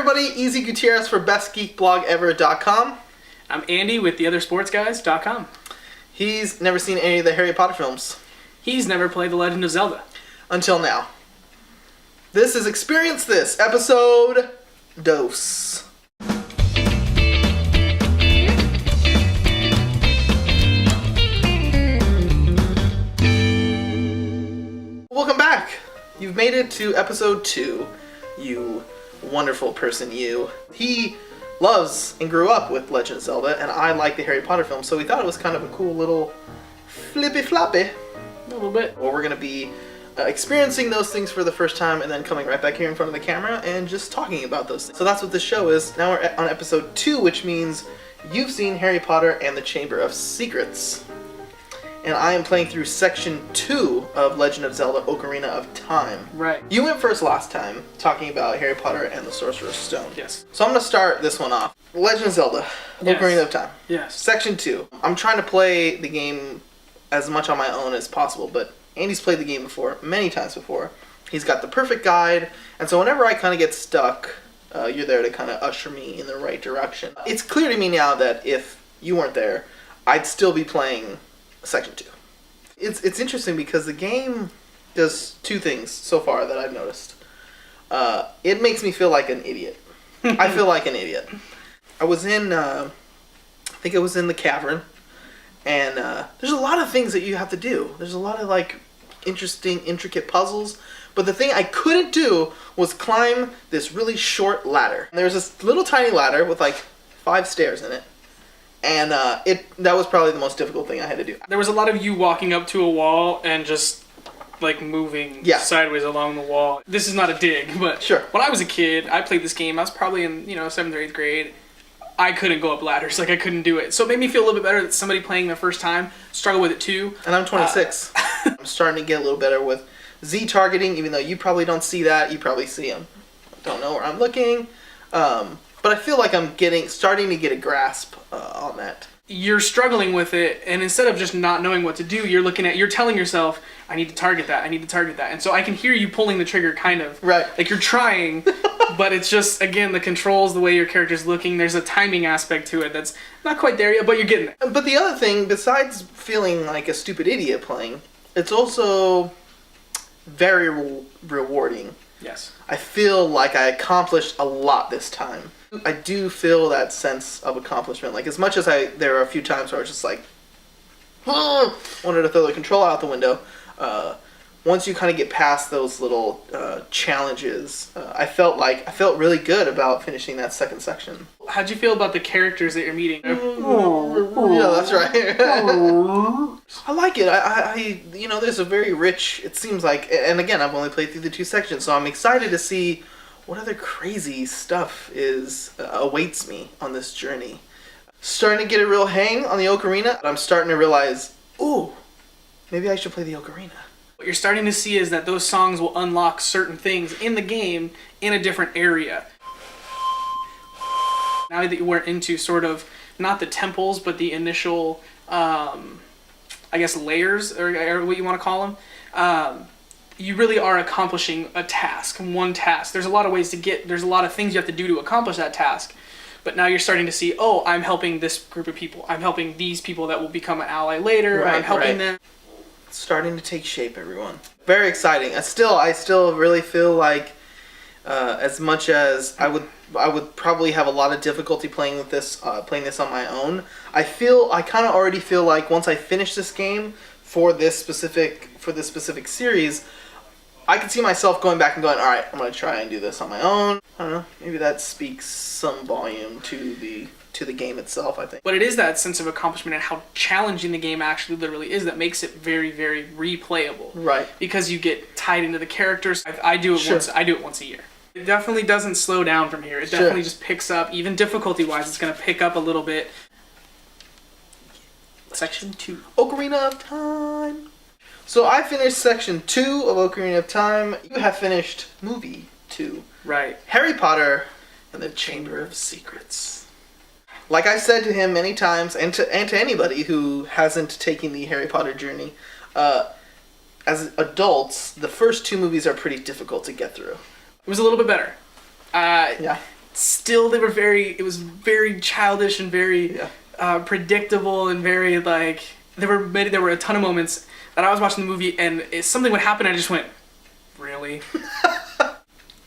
everybody, Easy Gutierrez for bestgeekblogever.com. I'm Andy with theothersportsguys.com. He's never seen any of the Harry Potter films. He's never played The Legend of Zelda. Until now. This is Experience This, episode Dose. Welcome back. You've made it to episode 2, you wonderful person you. He loves and grew up with Legend of Zelda, and I like the Harry Potter films, so we thought it was kind of a cool little flippy-floppy. A little bit. Well, we're going to be experiencing those things for the first time and then coming right back here in front of the camera and just talking about those things. So that's what this show is. Now we're on episode 2, which means you've seen Harry Potter and the Chamber of Secrets. And I am playing through section 2 of Legend of Zelda Ocarina of Time. Right. You went first last time, talking about Harry Potter and the Sorcerer's Stone. Yes. So I'm going to start this one off. Legend of Zelda Ocarina of Time. Yes. Section 2. I'm trying to play the game as much on my own as possible, but Andy's played the game before, many times before. He's got the perfect guide, and so whenever I kind of get stuck, you're there to kind of usher me in the right direction. It's clear to me now that if you weren't there, I'd still be playing Section 2. It's interesting because the game does two things so far that I've noticed. It makes me feel like an idiot. I feel like an idiot. I was in, I think I was in the cavern, and there's a lot of things that you have to do. There's a lot of like interesting, intricate puzzles. But the thing I couldn't do was climb this really short ladder. And there's this little tiny ladder with like 5 stairs in it. And that was probably the most difficult thing I had to do. There was a lot of you walking up to a wall and just like moving sideways along the wall. This is not a dig, but sure. When I was a kid, I played this game. I was probably in 7th or 8th grade. I couldn't go up ladders. Like I couldn't do it. So it made me feel a little bit better that somebody playing the first time struggled with it too. And I'm 26. I'm starting to get a little better with Z targeting, even though you probably don't see that. You probably see them. Don't know where I'm looking. But I feel like I'm starting to get a grasp on that. You're struggling with it, and instead of just not knowing what to do, you're telling yourself, I need to target that, And so I can hear you pulling the trigger kind of. Right. Like you're trying, but it's just, again, the controls, the way your character's looking, there's a timing aspect to it that's not quite there yet, but you're getting it. But the other thing, besides feeling like a stupid idiot playing, it's also very rewarding. Yes. I feel like I accomplished a lot this time. I do feel that sense of accomplishment. Like, as much as there are a few times where I was just like, wanted to throw the controller out the window, once you kind of get past those little challenges, I felt really good about finishing that second section. How'd you feel about the characters that you're meeting? Yeah, that's right. I like it. I there's a very rich, it seems like, and again, I've only played through the 2 sections, so I'm excited to see what other crazy stuff awaits me on this journey. Starting to get a real hang on the ocarina. I'm starting to realize, ooh, maybe I should play the ocarina. What you're starting to see is that those songs will unlock certain things in the game in a different area. Now that you were into sort of, not the temples, but the initial, layers, or what you want to call them, you really are accomplishing a task, one task. There's a lot of ways there's a lot of things you have to do to accomplish that task. But now you're starting to see, I'm helping this group of people. I'm helping these people that will become an ally later. Right, I'm helping them. It's starting to take shape, everyone. Very exciting. I still really feel like, as much as I would probably have a lot of difficulty playing this on my own, I kind of already feel like once I finish this game for this specific series, I can see myself going back and going, all right, I'm going to try and do this on my own. I don't know. Maybe that speaks some volume to the game itself, I think. But it is that sense of accomplishment and how challenging the game actually literally is that makes it very, very replayable. Right. Because you get tied into the characters. I do it once a year. It definitely doesn't slow down from here. It definitely just picks up, even difficulty-wise, it's going to pick up a little bit. Section 2. Ocarina of Time. So I finished Section 2 of Ocarina of Time. You have finished Movie 2. Right. Harry Potter and the Chamber of Secrets. Like I said to him many times, and to anybody who hasn't taken the Harry Potter journey, as adults, the first 2 movies are pretty difficult to get through. It was a little bit better. Yeah. still it was very childish and very predictable and very like, there were a ton of moments that I was watching the movie and something would happen and I just went, really?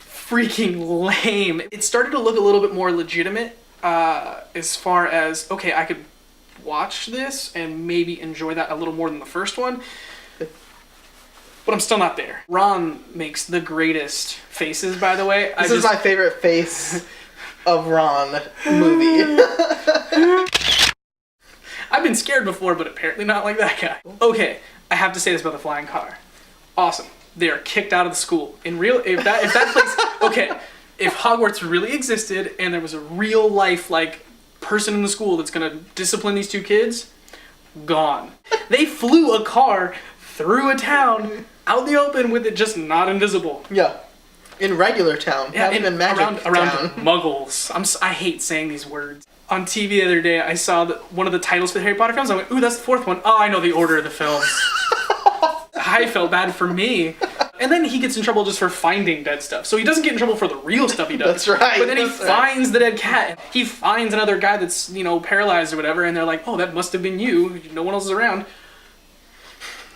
Freaking lame. It started to look a little bit more legitimate as far as, okay, I could watch this and maybe enjoy that a little more than the first one. But I'm still not there. Ron makes the greatest faces, by the way. This is my favorite face of Ron movie. I've been scared before, but apparently not like that guy. Okay, I have to say this about the flying car. Awesome. They are kicked out of the school. If that place, okay, if Hogwarts really existed and there was a real life like person in the school that's gonna discipline these two kids, gone. They flew a car through a town out in the open with it just not invisible. Yeah. In regular town. Yeah, not even magic around town. muggles. I hate saying these words. On TV the other day, I saw one of the titles for the Harry Potter films. I went, ooh, that's the fourth one. Oh, I know the order of the films. I felt bad for me. And then he gets in trouble just for finding dead stuff. So he doesn't get in trouble for the real stuff he does. That's right. But then he finds the dead cat. He finds another guy that's, paralyzed or whatever, and they're like, oh, that must have been you. No one else is around.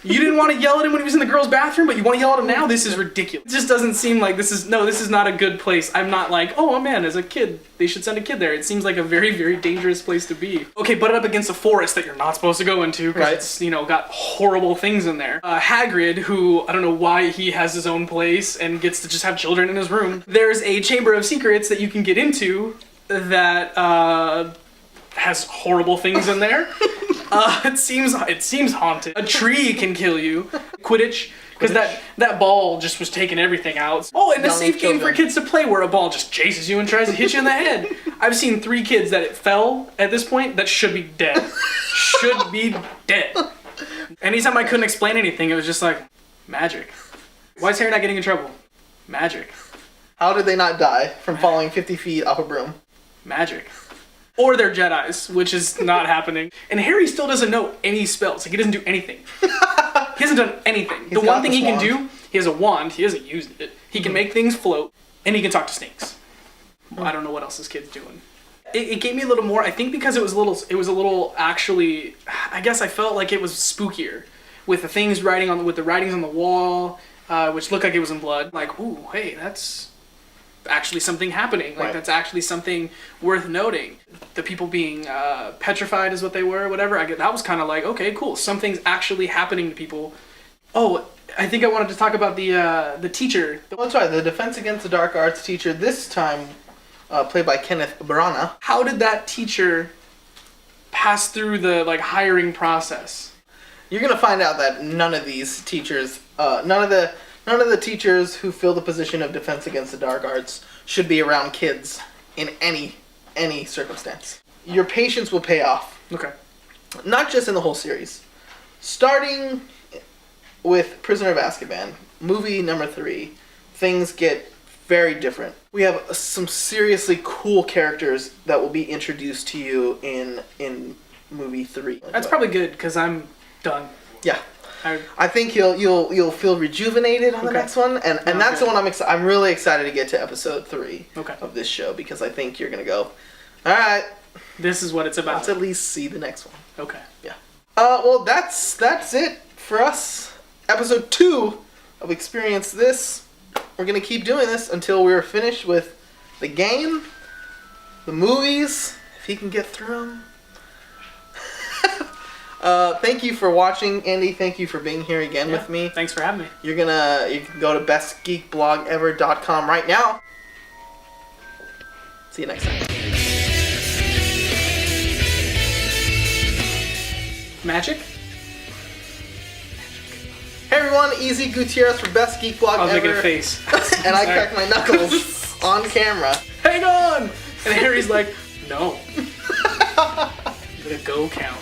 You didn't want to yell at him when he was in the girls' bathroom, but you want to yell at him now? This is ridiculous. It just doesn't seem like this is not a good place. I'm not like, oh man, as a kid, they should send a kid there. It seems like a very, very dangerous place to be. Okay, butt it up against a forest that you're not supposed to go into because it's, got horrible things in there. Hagrid, who, I don't know why he has his own place and gets to just have children in his room. There's a chamber of secrets that you can get into that has horrible things in there. It seems haunted. A tree can kill you. Quidditch, because that ball just was taking everything out. Oh, and a safe game for kids to play where a ball just chases you and tries to hit you in the head. I've seen 3 kids that it fell at this point that should be dead. Should be dead. Anytime I couldn't explain anything, it was just like, magic. Why is Harry not getting in trouble? Magic. How did they not die from falling 50 feet off a broom? Magic. Or they're Jedis, which is not happening. And Harry still doesn't know any spells. Like, he doesn't do anything. He hasn't done anything. The one thing he can do, he has a wand. He hasn't used it. He can make things float, and he can talk to snakes. Well, I don't know what else this kid's doing. It gave me a little more, I think because it was a little actually, I guess I felt like it was spookier. With the things with the writings on the wall, which looked like it was in blood. Like, ooh, hey, that's actually something happening. Like, that's actually something worth noting. The people being petrified is what they were, whatever. That was kind of like, okay, cool. Something's actually happening to people. Oh, I think I wanted to talk about the teacher. That's right, the Defense Against the Dark Arts teacher, this time played by Kenneth Branagh. How did that teacher pass through the hiring process? You're gonna find out that none of these teachers, none of the teachers who fill the position of Defense Against the Dark Arts should be around kids in any circumstance. Your patience will pay off. Okay. Not just in the whole series. Starting with Prisoner of Azkaban, movie number 3, things get very different. We have some seriously cool characters that will be introduced to you in movie 3. That's probably good because I'm done. Yeah. I think you'll feel rejuvenated on the next one, and that's the one I'm really excited to get to episode 3 of this show because I think you're gonna go, all right, this is what it's about. Let's at least see the next one. Okay. Yeah. Well, that's it for us. Episode 2 of Experience This. We're gonna keep doing this until we're finished with the game, the movies, if he can get through them. Thank you for watching, Andy. Thank you for being here again with me. Thanks for having me. You can go to bestgeekblogever.com right now. See you next time. Magic? Hey everyone, Easy Gutierrez for Best Geek Blog I was Ever. making a face. And I cracked my knuckles on camera. Hang on! And Harry's like, no. I'm gonna go count.